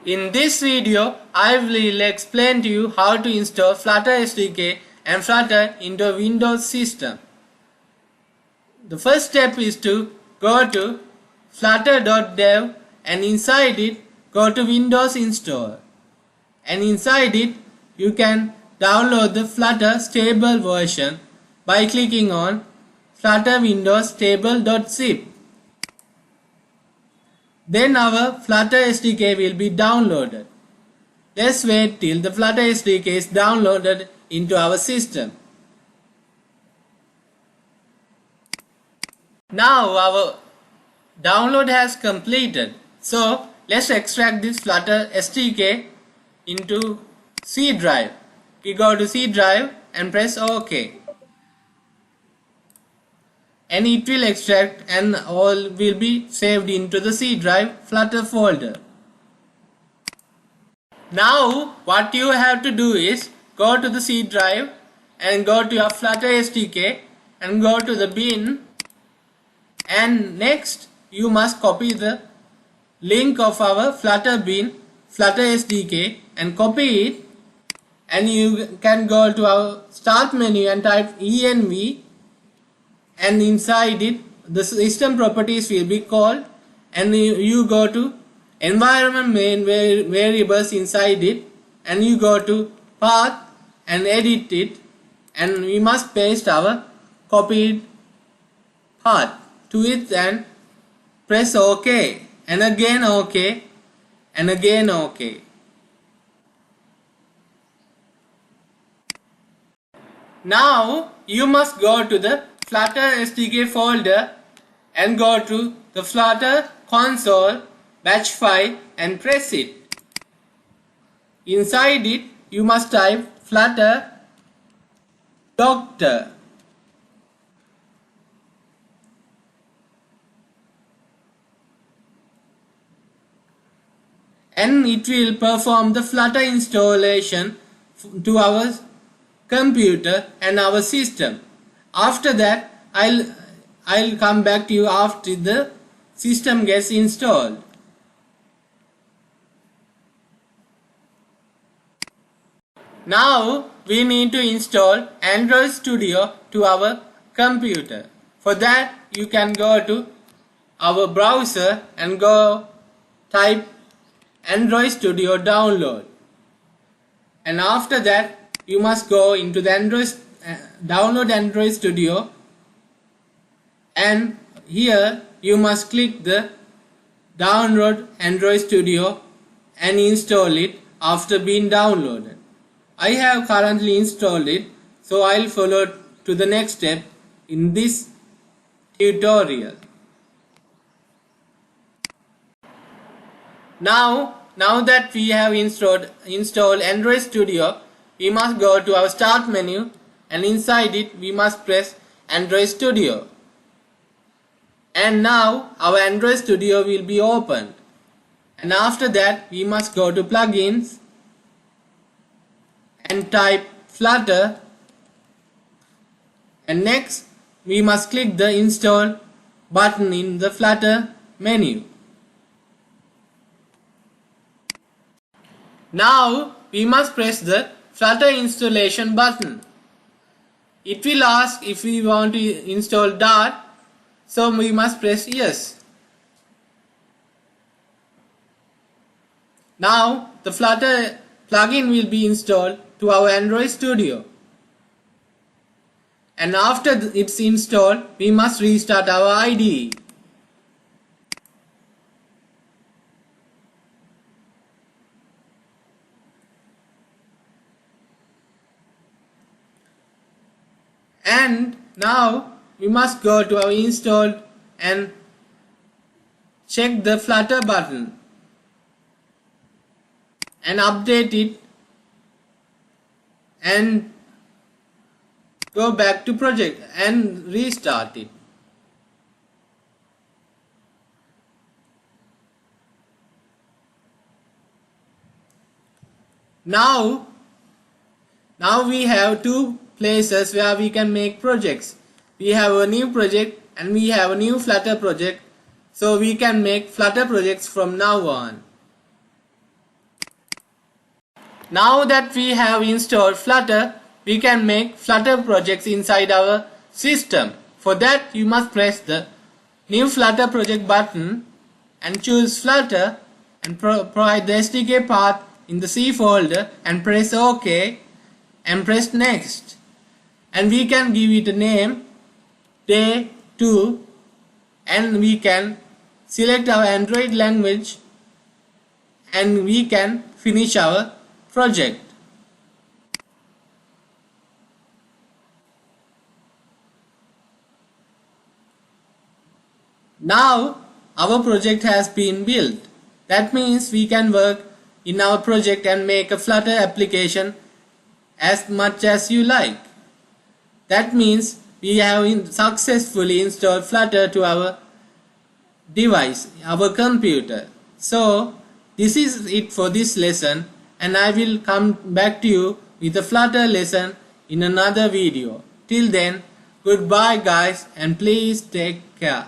In this video, I will explain to you how to install Flutter SDK and Flutter into a Windows system. The first step is to go to flutter.dev and inside it go to Windows Install. And inside it you can download the Flutter stable version by clicking on Flutter Windows stable.zip. Then our Flutter SDK will be downloaded. Let's wait till the Flutter SDK is downloaded into our system. Now our download has completed. So let's extract this Flutter SDK into C drive. We go to C drive and press OK. And it will extract and all will be saved into the C drive Flutter folder. Now what you have to do is go to the C drive and go to your Flutter SDK and go to the bin, and next you must copy the link of our Flutter bin Flutter SDK and copy it, and you can go to our start menu and type env, and inside it the system properties will be called, and you go to environment main variables inside it, and you go to path and edit it, and we must paste our copied path to it and press OK, and again OK, and again OK. Now you must go to the Flutter SDK folder and go to the Flutter console batch file and press it. Inside it you must type Flutter doctor. And it will perform the Flutter installation to our computer and our system. After that I'll come back to you after the system gets installed. Now we need to install Android Studio to our computer. For that you can go to our browser and go type Android Studio download, and after that you must go into the download Android Studio, and here you must click the download Android Studio and install it after being downloaded. I have currently installed it, so I'll follow to the next step in this tutorial. Now that we have installed Android Studio, we must go to our start menu, and inside it we must press Android Studio. And now our Android Studio will be opened. And after that we must go to plugins and type Flutter, and next we must click the install button in the Flutter menu. Now we must press the Flutter installation button. It will ask if we want to install Dart, so we must press yes. Now the Flutter plugin will be installed to our Android Studio, and after it's installed we must restart our IDE. And now we must go to our installed and check the Flutter button and update it and go back to project and restart it. Now we have two places where we can make projects. We have a new project and we have a new Flutter project, so we can make Flutter projects from now on. Now that we have installed Flutter, we can make Flutter projects inside our system. For that, you must press the New Flutter Project button and choose Flutter and provide the SDK path in the C folder and press OK and press Next. And we can give it a name Day 2 and we can select our Android language and we can finish our project. Now our project has been built. That means we can work in our project and make a Flutter application as much as you like. That means we have successfully installed Flutter to our device, our computer. So this is it for this lesson, and I will come back to you with a Flutter lesson in another video. Till then, goodbye guys, and please take care.